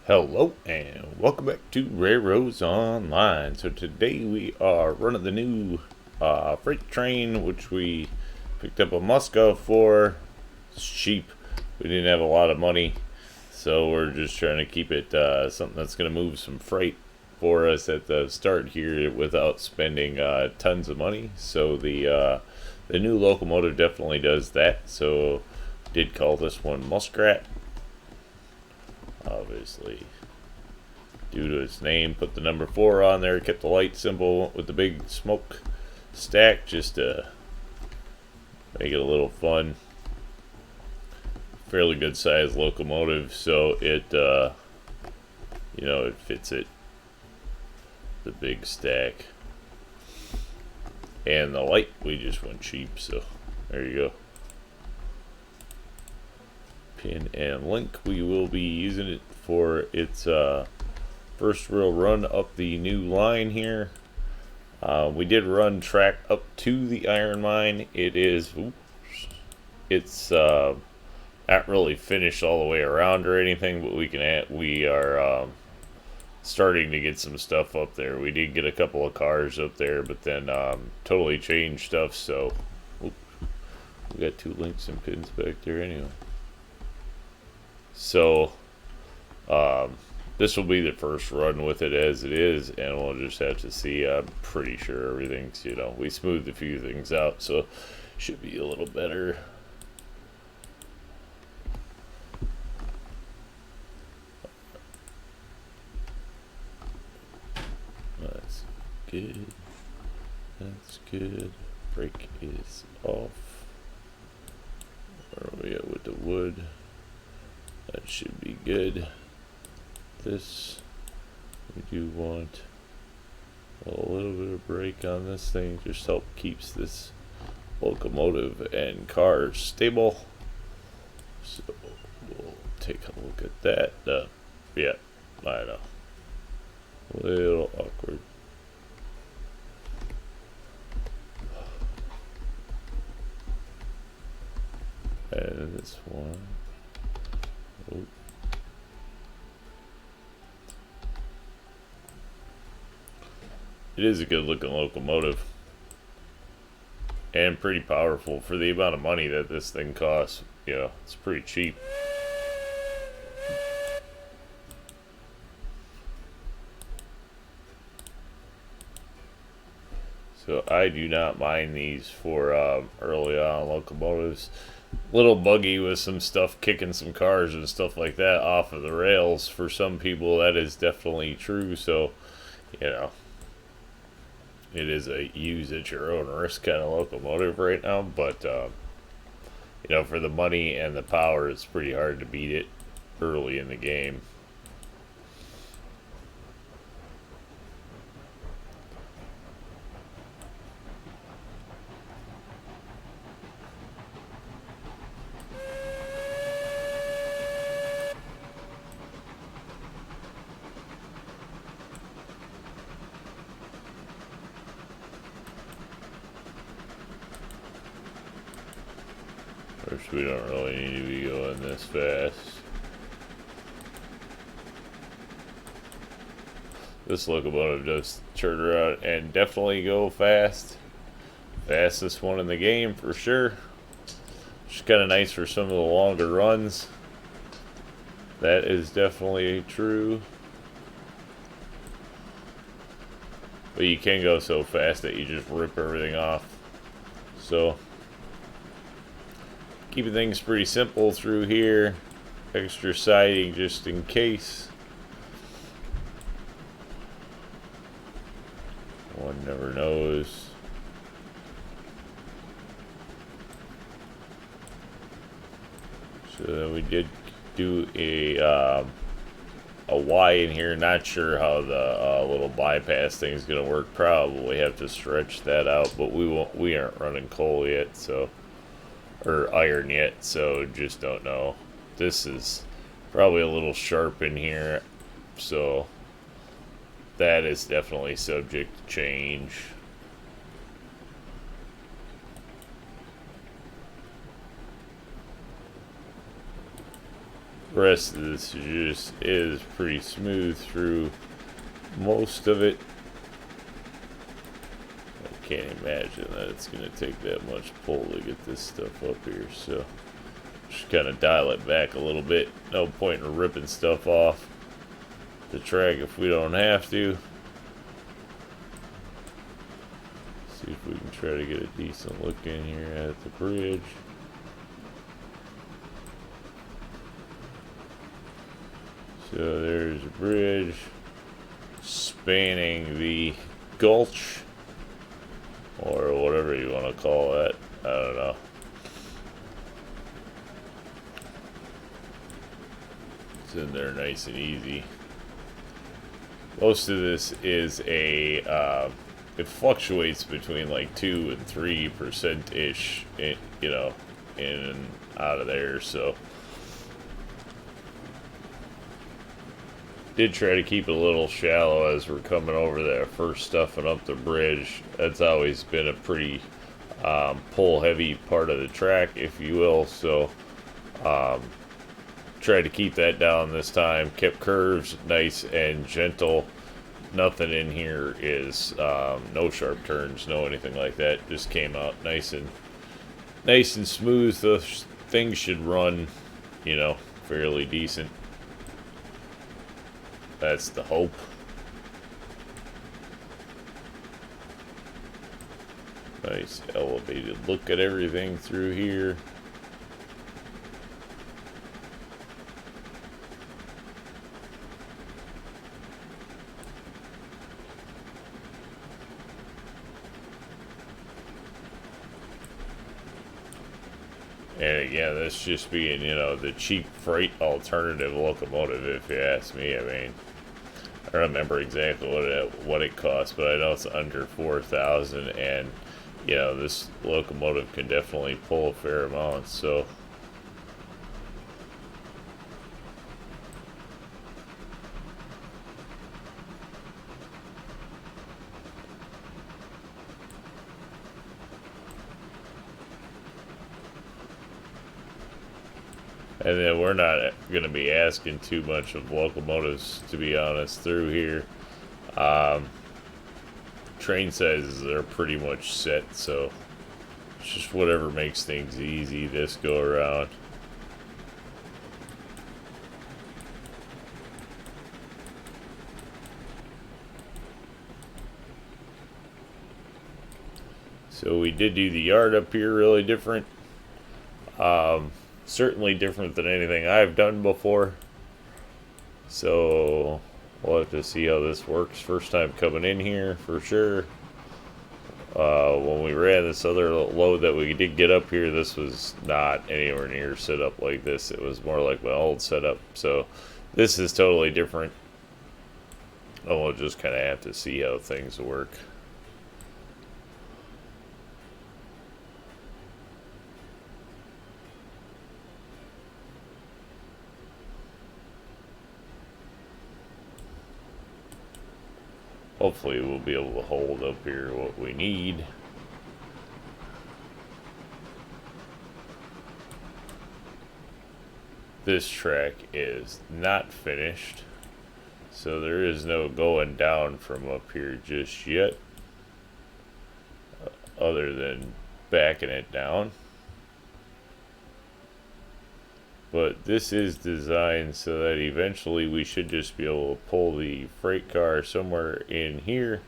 Hello and welcome back to RailRoads Online. So today we are running the new freight train, which we picked up a Muskrat for. It's cheap. We didn't have a lot of money, so we're just trying to keep it something that's going to move some freight for us at the start here without spending tons of money. So the new locomotive definitely does that. So did call this one Muskrat. Obviously, due to its name, put the number 4 on there, kept the light symbol with the big smoke stack just to make it a little fun. Fairly good sized locomotive, so it it fits it, the big stack. And the light, we just went cheap, so there you go. Pin and link, we will be using it for its first real run up the new line here. We did run track up to the iron mine. It's not really finished all the way around or anything, but we are starting to get some stuff up there. We did get a couple of cars up there, but then totally changed stuff. So we got 2 links and pins back there anyway. So this will be the first run with it as it is, and we'll just have to see. I'm pretty sure everything's, we smoothed a few things out, so should be a little better. That's good. That's good. Brake is off. Where are we at with the wood? That should be good. This, we do want a little bit of brake on this thing, just help keeps this locomotive and cars stable. So we'll take a look at that. Yeah, I know, a little awkward. And this one. Oh. It is a good looking locomotive and pretty powerful for the amount of money that this thing costs. It's pretty cheap. So I do not mind these for early on locomotives. Little buggy with some stuff, kicking some cars and stuff like that off of the rails. For some people, that is definitely true. So, it is a use at your own risk kind of locomotive right now. But, for the money and the power, it's pretty hard to beat it early in the game. Of course, we don't really need to be going this fast. This locomotive does turn around and definitely go fast. Fastest one in the game for sure. Which is kind of nice for some of the longer runs. That is definitely true. But you can go so fast that you just rip everything off. So keeping things pretty simple through here. Extra siding just in case. One never knows. So then we did do a Y in here. Not sure how the little bypass thing is going to work. Probably have to stretch that out, but we aren't running coal yet, so, or iron yet, so just don't know. This is probably a little sharp in here, so that is definitely subject to change. The rest of this just is pretty smooth through most of it. I can't imagine that it's going to take that much pull to get this stuff up here, so just kind of dial it back a little bit. No point in ripping stuff off the track if we don't have to. See if we can try to get a decent look in here at the bridge. So there's a bridge spanning the gulch, or whatever you want to call that. I don't know. It's in there nice and easy. Most of this is a, it fluctuates between like 2 and 3% ish, you know, in and out of there, so. Did try to keep it a little shallow as we're coming over that first stuffing up the bridge. That's always been a pretty pull heavy part of the track, if you will, so tried to keep that down this time. Kept curves nice and gentle. Nothing in here is no sharp turns, no anything like that. Just came out nice and smooth. The things should run, you know, fairly decent. That's the hope. Nice elevated look at everything through here. And again, this just being, you know, the cheap freight alternative locomotive, if you ask me. I mean, I don't remember exactly what it costs, but I know it's under 4,000, and you know, this locomotive can definitely pull a fair amount, so. And then we're not going to be asking too much of locomotives, to be honest, through here. Train sizes are pretty much set, so it's just whatever makes things easy this go around. So we did do the yard up here really different. Certainly different than anything I've done before. So we'll have to see how this works. First time coming in here for sure. When we ran this other load that we did get up here, this was not anywhere near set up like this. It was more like my old setup. So this is totally different. And we'll just kind of have to see how things work. Hopefully we'll be able to hold up here what we need. This track is not finished, so there is no going down from up here just yet, other than backing it down. But this is designed so that eventually we should just be able to pull the freight car somewhere in here,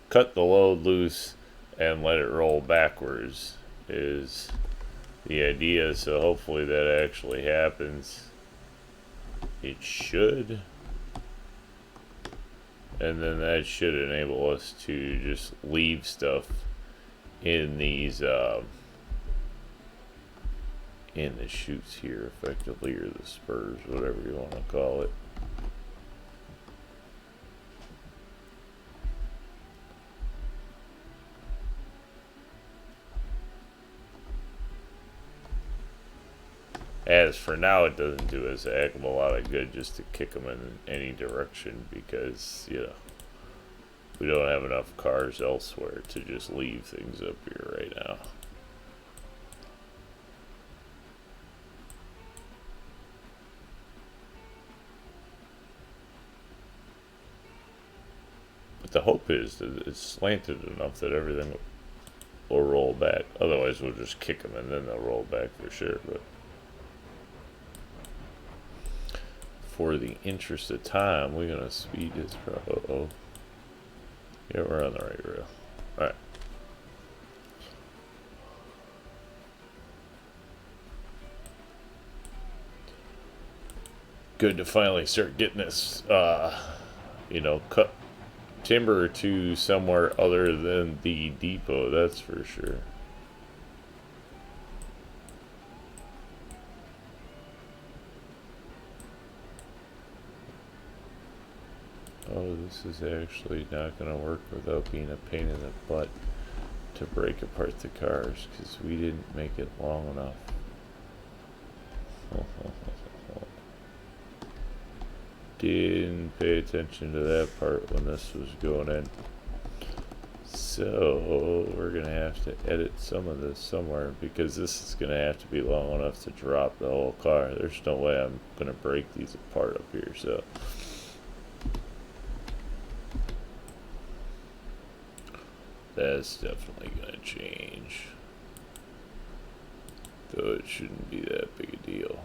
cut the load loose, and let it roll backwards is the idea. So hopefully that actually happens. It should. And then that should enable us to just leave stuff in these in the chutes here effectively, or the spurs, whatever you want to call it. As for now, it doesn't do us a heck of a lot of good just to kick them in any direction, because, you know, we don't have enough cars elsewhere to just leave things up here right now. the hope is that it's slanted enough that everything will roll back. Otherwise, we'll just kick them and then they'll roll back for sure. But for the interest of time, we're gonna speed this. Uh-oh. Yeah, we're on the right rail. All right. Good to finally start getting this, cut timber to somewhere other than the depot, that's for sure. Oh, this is actually not going to work without being a pain in the butt to break apart the cars, because we didn't make it long enough. Didn't pay attention to that part when this was going in. So we're gonna have to edit some of this somewhere, because this is gonna have to be long enough to drop the whole car. There's no way I'm gonna break these apart up here, so that's definitely gonna change, though it shouldn't be that big a deal.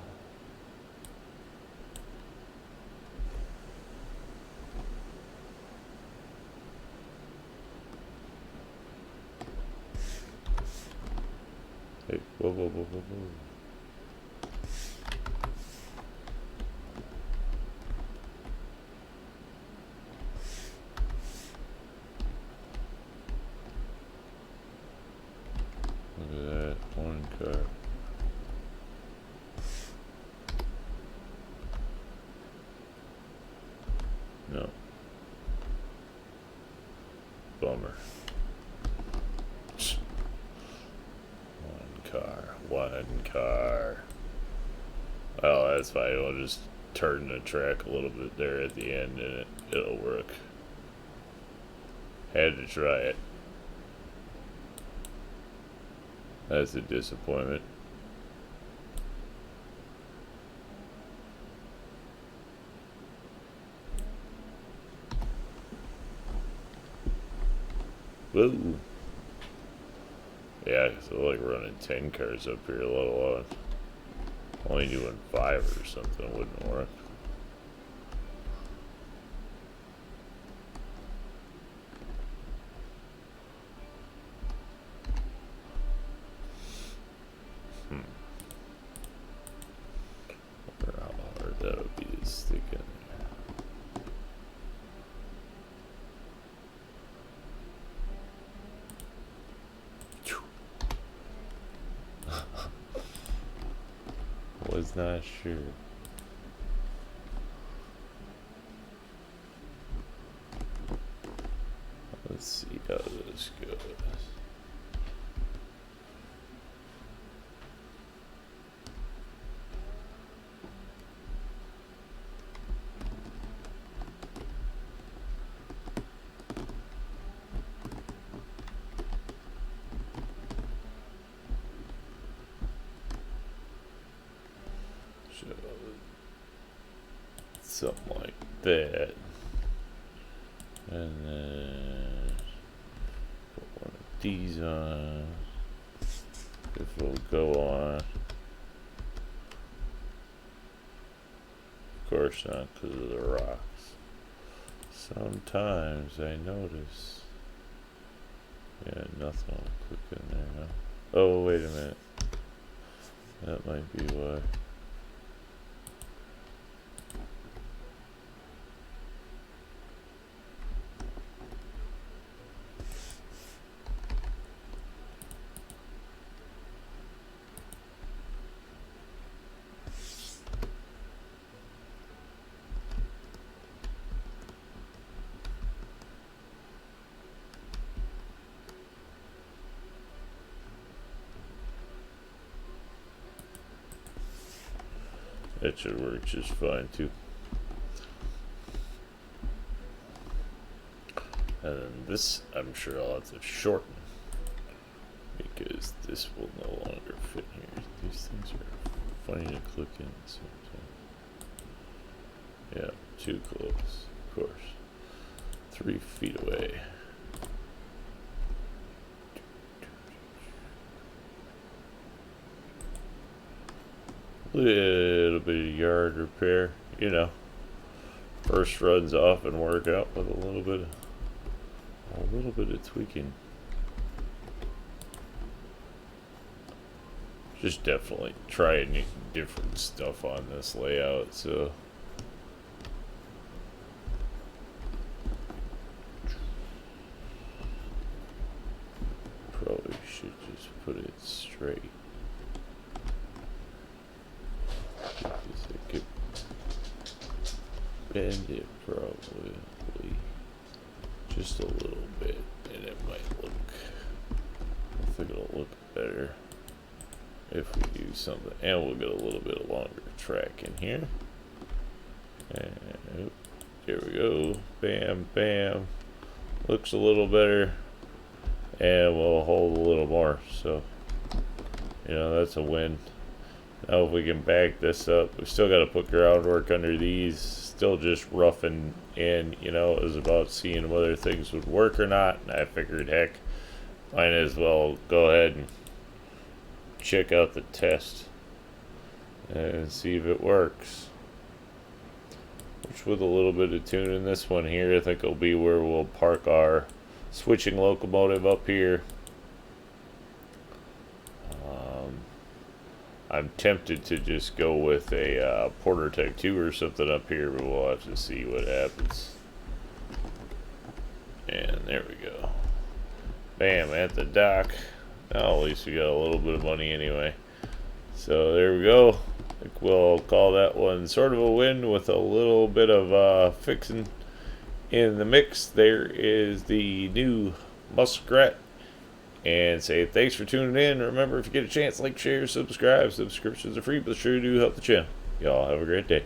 Hey, whoa, whoa, whoa, whoa, whoa. Look at that, one car. No. Bummer. One car. Oh, that's fine. We'll just turn the track a little bit there at the end and it'll work. Had to try it. That's a disappointment. Whoa. Yeah, so like running 10 cars up here, let alone only doing 5 or something wouldn't work. Wonder how hard that would be to stick in there. Was not sure. Let's see how this goes. Something like that, and then put one of these on. If it'll go on, of course not, because of the rocks. Sometimes I notice. Yeah, nothing will click in there now. Oh, wait a minute. That might be why. That should work just fine too. And then this, I'm sure I'll have to shorten, because this will no longer fit here. These things are funny to click in sometimes. Yeah, too close, of course. 3 feet away. Little bit of yard repair, you know. First runs off and work out with a little bit of tweaking. Just definitely trying different stuff on this layout, so probably should just put it straight. Bend it probably just a little bit, and it might look, I think it'll look better if we do something. And we'll get a little bit longer track in here, and there we go. Bam, bam, looks a little better, and we'll hold a little more, so you know, that's a win. Now if we can back this up, we still got to put groundwork under these. Still just roughing in, you know. It was about seeing whether things would work or not, and I figured, heck, might as well go ahead and check out the test and see if it works. Which, with a little bit of tuning, this one here I think will be where we'll park our switching locomotive up here. I'm tempted to just go with a Porter Type 2 or something up here, but we'll have to see what happens. And there we go. Bam, at the dock. Now at least we got a little bit of money anyway. So there we go. I think we'll call that one sort of a win with a little bit of fixing in the mix. There is the new Muskrat. And say thanks for tuning in. Remember, if you get a chance, like, share, subscribe. Subscriptions are free, but they sure do help the channel. Y'all have a great day.